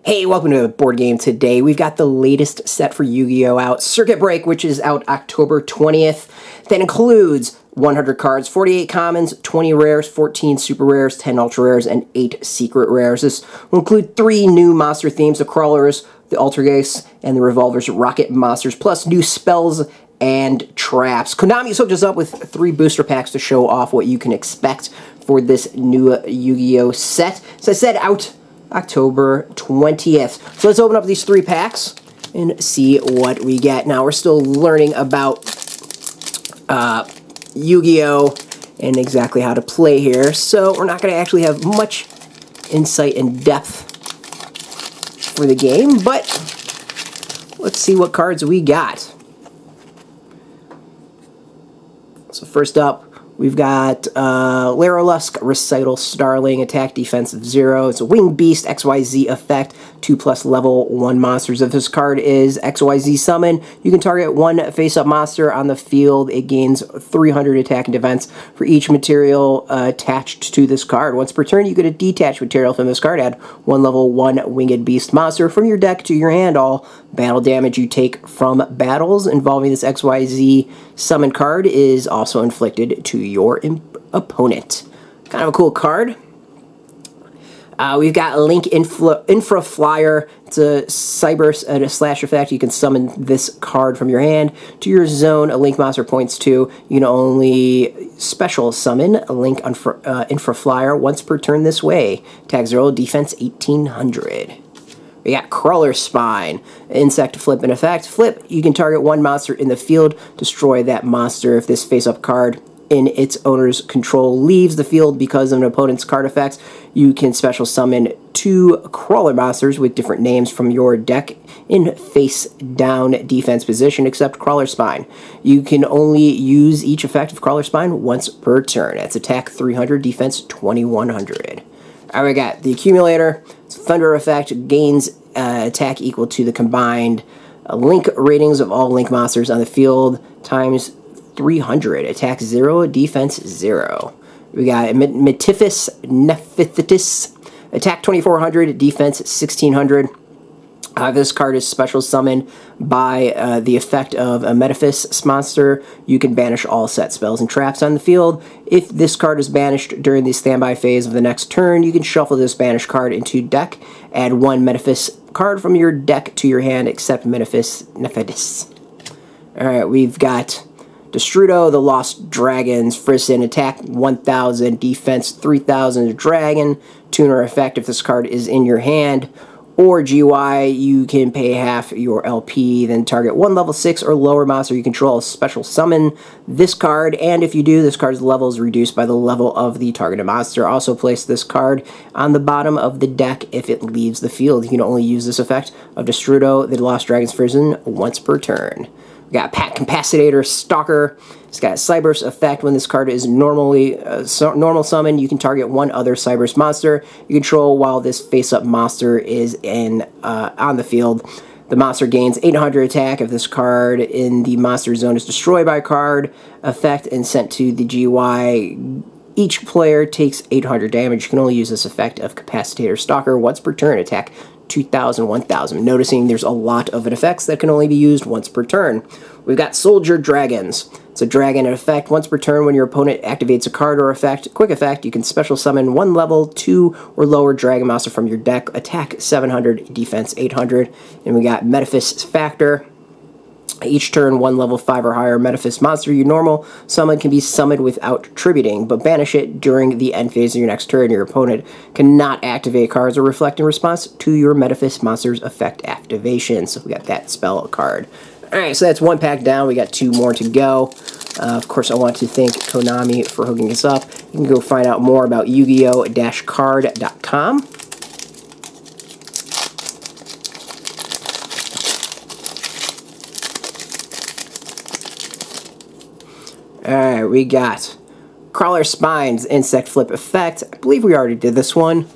Hey, welcome to the board game. Today we've got the latest set for Yu-Gi-Oh! Out, Circuit Break, which is out October 20th. That includes 100 cards, 48 commons, 20 rares, 14 super rares, 10 ultra rares, and 8 secret rares. This will include 3 new monster themes, the Krawlers, the Altergeists, and the Revolver's Rokket monsters, plus new spells and traps. Konami's hooked us up with 3 booster packs to show off what you can expect for this new Yu-Gi-Oh! Set. As I said, out October 20th. So let's open up these 3 packs and see what we get. Now, we're still learning about Yu-Gi-Oh! And exactly how to play here, so we're not going to actually have much insight and depth for the game, but let's see what cards we got. So first up, we've got Larolusk, Recital, Starling, attack defense of 0. It's a Winged Beast, XYZ effect, 2+ level 1 monsters. If this card is XYZ summon, you can target 1 face-up monster on the field. It gains 300 attack and defense for each material attached to this card. Once per turn, you get a detached material from this card. Add 1 level 1 Winged Beast monster from your deck to your hand. All battle damage you take from battles involving this XYZ summon card is also inflicted to your opponent. Kind of a cool card. We've got Link Infra Flyer. It's a cyber and a slash effect. You can summon this card from your hand to your zone. A Link monster points 2. You can only special summon a Link Infra Flyer once per turn this way. Attack 0, defense 1800. We got Crawler Spine. Insect flip and effect. Flip, you can target 1 monster in the field. Destroy that monster if this face-up card in its owner's control leaves the field because of an opponent's card effects. You can special summon 2 Crawler monsters with different names from your deck in face-down defense position, except Crawler Spine. You can only use each effect of Crawler Spine once per turn. That's attack 300, defense 2100. Alright, we got the Accumulator. It's a Thunder effect, gains attack equal to the combined Link ratings of all Link monsters on the field times 300. Attack 0, defense 0. We got nephthys. Attack 2400, defense 1600. This card is special summoned by the effect of a nephthys monster. You can banish all set spells and traps on the field. If this card is banished during the standby phase of the next turn, you can shuffle this banished card into deck. Add 1 nephthys card from your deck to your hand, except nephthys. Alright, we've got Destrudo, the Lost Dragons, Frison, attack 1000, defense 3000, dragon, tuner effect if this card is in your hand, or GY, you can pay half your LP, then target 1 level 6 or lower monster you control, special summon this card, and if you do, this card's level is reduced by the level of the targeted monster. Also place this card on the bottom of the deck if it leaves the field. You can only use this effect of Destrudo, the Lost Dragons Frison, once per turn. We got Pack Capacitator Stalker. It's got a Cyberse effect. When this card is normally normal summon, you can target 1 other Cyberse monster you control while this face-up monster is on the field. The monster gains 800 attack if this card in the monster zone is destroyed by a card effect and sent to the GY. Each player takes 800 damage. You can only use this effect of Capacitator Stalker once per turn. Attack 2000, 1000. Noticing there's a lot of effects that can only be used once per turn. We've got Soldier Dragons. It's a dragon effect. Once per turn, when your opponent activates a card or effect, quick effect, you can special summon 1 level 2 or lower dragon monster from your deck. Attack 700, defense 800. And we got Nephthys Factor. Each turn, 1 level 5 or higher Nephthys monster you normal summon can be summoned without tributing, but banish it during the end phase of your next turn. Your opponent cannot activate cards or reflect in response to your Nephthys monster's effect activation. So we got that spell card. Alright, so that's 1 pack down. We got 2 more to go. Of course, I want to thank Konami for hooking us up. You can go find out more about Yu-Gi-Oh!-card.com. Alright, we got Crawler Spine's Insect Flip Effect. I believe we already did this one.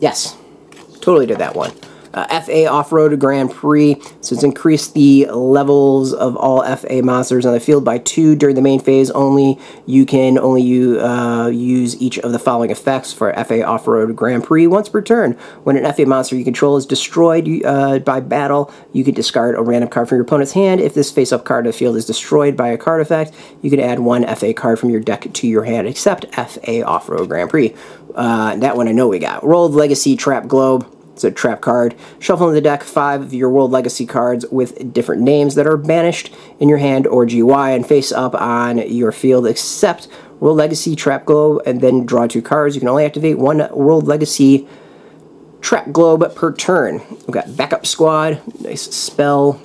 Yes, totally did that one. FA Off-Road Grand Prix, so it's increased the levels of all FA monsters on the field by 2 during the main phase only. You can only use each of the following effects for FA Off-Road Grand Prix once per turn. When an FA monster you control is destroyed by battle, you can discard a random card from your opponent's hand. If this face-up card of the field is destroyed by a card effect, you can add 1 FA card from your deck to your hand, except FA Off-Road Grand Prix. That one I know we got. World Legacy Trap Globe. It's a trap card. Shuffle in the deck 5 of your World Legacy cards with different names that are banished in your hand or GY and face up on your field, except World Legacy Trap Globe, and then draw 2 cards. You can only activate 1 World Legacy Trap Globe per turn. We've got Backup Squad, nice spell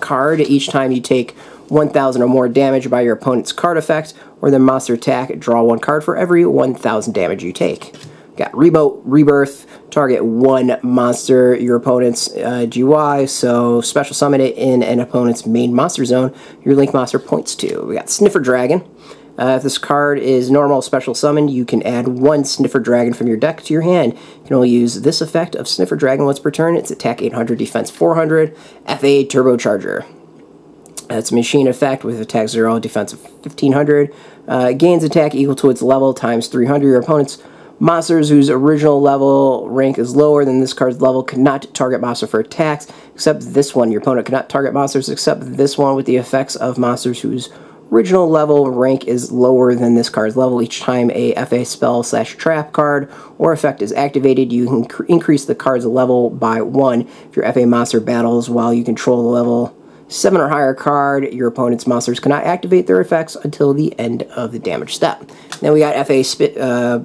card. Each time you take 1,000 or more damage by your opponent's card effect or their monster attack, draw 1 card for every 1,000 damage you take. Got Rebirth, target 1 monster, your opponent's GY, so special summon it in an opponent's main monster zone, your link monster points to. We got Sniffer Dragon. If this card is normal special summon, you can add 1 Sniffer Dragon from your deck to your hand. You can only use this effect of Sniffer Dragon once per turn. It's attack 800, defense 400, FA Turbocharger. It's a machine effect with attack 0, defense of 1500. Gains attack equal to its level times 300. Your opponent's monsters whose original level rank is lower than this card's level cannot target monster for attacks, except this one. Your opponent cannot target monsters except this one with the effects of monsters whose original level rank is lower than this card's level. Each time a FA spell / trap card or effect is activated, you can increase the card's level by 1. If your FA monster battles while you control the level 7 or higher card, your opponent's monsters cannot activate their effects until the end of the damage step. Then we got FA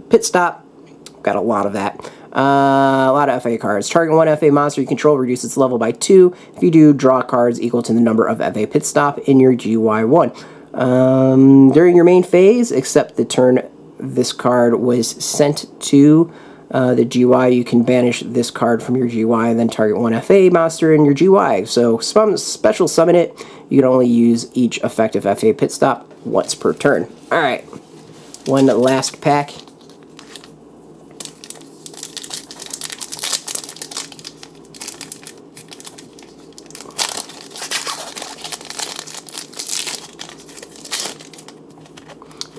Pit Stop. Got a lot of that. A lot of FA cards. Target 1 FA monster you control, reduce its level by 2. If you do, draw cards equal to the number of FA Pit Stop in your GY1. During your main phase, except the turn this card was sent to the GY, you can banish this card from your GY and then target 1 FA monster in your GY. So special summon it. You can only use each effective FA Pit Stop once per turn. Alright, one last pack.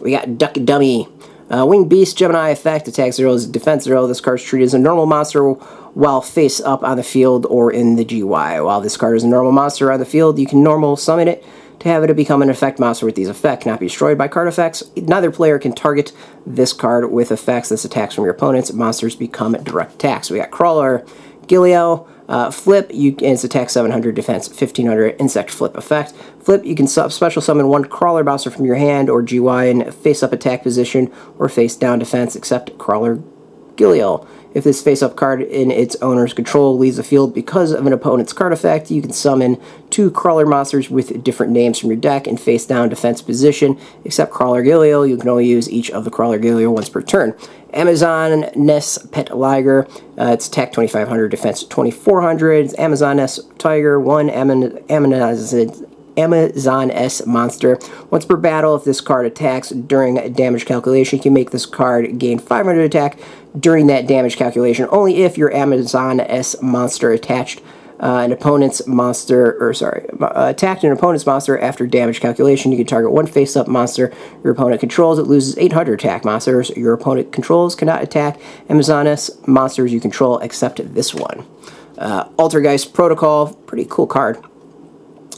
We got Duck Dummy. Winged Beast, Gemini effect, attack 0 is defense 0. This card is treated as a normal monster while face up on the field or in the GY. While this card is a normal monster on the field, you can normal summon it to have it become an effect monster with these effects. Cannot be destroyed by card effects. Neither player can target this card with effects. This attacks from your opponents. Monsters become direct attacks. We got Krawler, Gileo, Flip, it's attack 700, defense 1500, insect flip effect. Flip, you can special summon 1 Krawler monster from your hand or GY in face-up attack position or face-down defense, except Krawler Gileo. If this face-up card in its owner's control leaves the field because of an opponent's card effect, you can summon 2 Krawler monsters with different names from your deck in face-down defense position, except Krawler Gileo. You can only use each of the Krawler Gileo once per turn. Amazon Ness Pet Liger, it's attack 2500, defense 2400. It's Amazon Ness Tiger, 1 Amazon S monster. Once per battle, if this card attacks during a damage calculation, you can make this card gain 500 attack during that damage calculation. Only if your Amazon S monster attacked an opponent's monster after damage calculation. You can target 1 face-up monster your opponent controls. It loses 800 attack. Monsters your opponent controls cannot attack Amazon S monsters you control except this one. Altergeist Protocol, pretty cool card.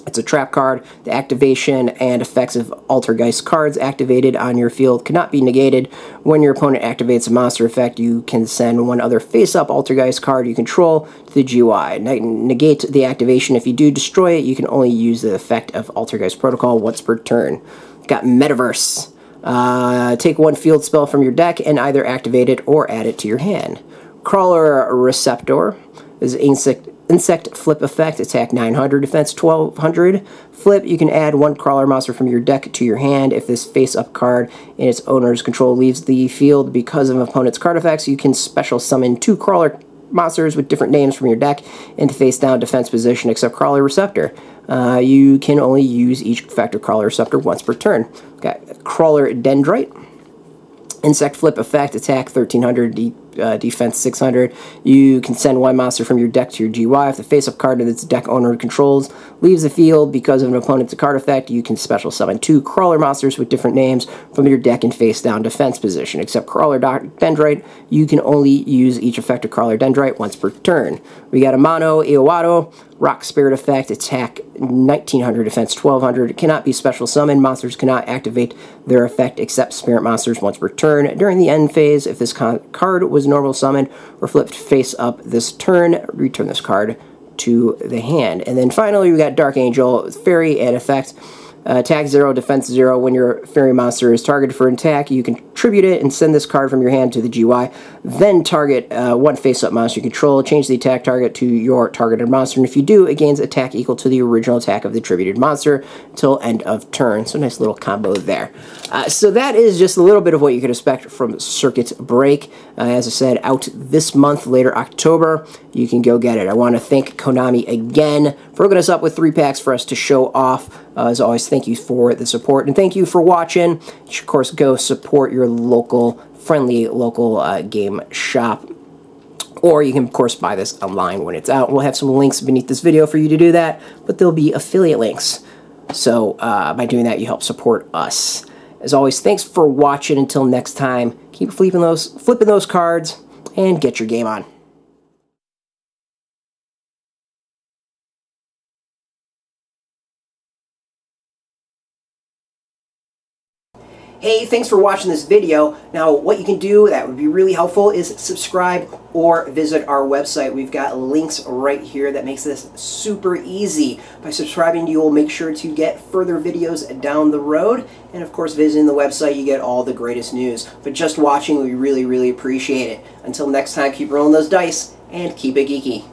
It's a trap card. The activation and effects of Altergeist cards activated on your field cannot be negated. When your opponent activates a monster effect, you can send 1 other face-up Altergeist card you control to the GY. Negate the activation. If you do destroy it, you can only use the effect of Altergeist Protocol once per turn. Got Metaverse. Take 1 field spell from your deck and either activate it or add it to your hand. Krawler Receptor is Insect Flip effect, attack 900, defense 1200. Flip, you can add 1 Krawler monster from your deck to your hand. If this face-up card in its owner's control leaves the field because of an opponent's card effects, you can special summon 2 Krawler monsters with different names from your deck into face-down defense position except Krawler Receptor. You can only use each effect of Krawler Receptor once per turn. Got Krawler Dendrite. Insect Flip effect, attack 1300, defense 600. You can send one monster from your deck to your GY. If the face-up card that its deck owner controls leaves the field because of an opponent's card effect, you can special summon 2 Krawler monsters with different names from your deck in face-down defense position. Except Krawler Dendrite, you can only use each effect of Krawler Dendrite once per turn. We got a mono Eowado, Rock Spirit effect, attack 1900, defense 1200. It cannot be special summoned. Monsters cannot activate their effect except spirit monsters once per turn. During the end phase, if this card was normal summoned or flipped face up this turn, return this card to the hand. And then finally, we got Dark Angel, fairy and effect. Attack 0, defense 0. When your fairy monster is targeted for an attack, you can tribute it and send this card from your hand to the GY. Then target one face-up monster you control. Change the attack target to your targeted monster, and if you do, it gains attack equal to the original attack of the tributed monster until end of turn. So nice little combo there. So that is just a little bit of what you can expect from Circuit Break. As I said, out this month, later October. You can go get it. I want to thank Konami again for hooking us up with 3 packs for us to show off. As always, thank you for the support, and thank you for watching. You should, of course, go support your friendly local game shop. Or you can, of course, buy this online when it's out. We'll have some links beneath this video for you to do that, but there'll be affiliate links. So by doing that, you help support us. As always, thanks for watching. Until next time, keep flipping those cards, and get your game on. Hey, thanks for watching this video. Now, what you can do that would be really helpful is subscribe or visit our website. We've got links right here that makes this super easy. By subscribing, you will make sure to get further videos down the road. And of course, visiting the website, you get all the greatest news. But just watching, we really, really appreciate it. Until next time, keep rolling those dice and keep it geeky.